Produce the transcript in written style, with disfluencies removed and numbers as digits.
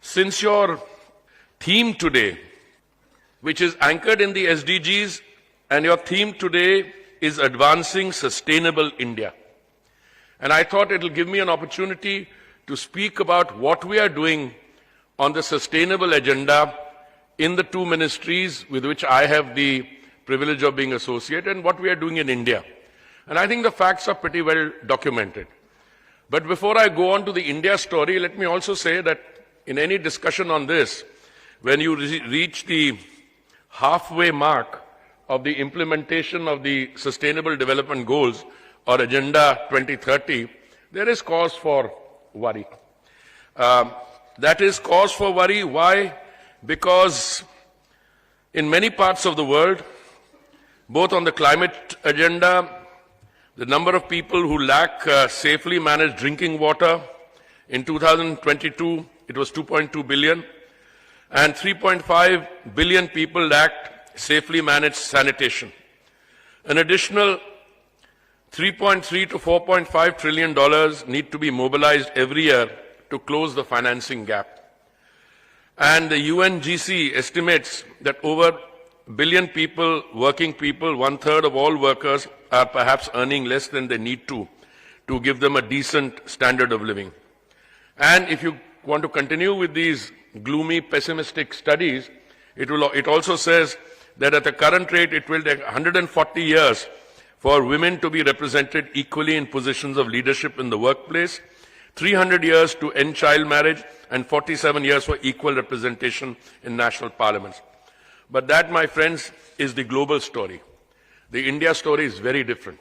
Since your theme today, which is anchored in the SDGs, and your theme today is advancing sustainable India. And I thought it will give me an opportunity to speak about what we are doing on the sustainable agenda in the two ministries with which I have the privilege of being associated and what we are doing in India. And I think the facts are pretty well documented. But before I go on to the India story, let me also say that in any discussion on this, when you reach the halfway mark of the implementation of the Sustainable Development Goals or Agenda 2030, there is cause for worry. That is cause for worry. Why? Because in many parts of the world, both on the climate agenda, the number of people who lack safely managed drinking water, in 2022, it was 2.2 billion, and 3.5 billion people lacked safely managed sanitation. An additional $3.3 to $4.5 trillion need to be mobilized every year to close the financing gap. And the UNGC estimates that over a billion people, working people, 1/3 of all workers are perhaps earning less than they need to give them a decent standard of living. And if you want to continue with these gloomy, pessimistic studies, it also says that at the current rate, it will take 140 years for women to be represented equally in positions of leadership in the workplace, 300 years to end child marriage, and 47 years for equal representation in national parliaments. But that, my friends, is the global story. The India story is very different.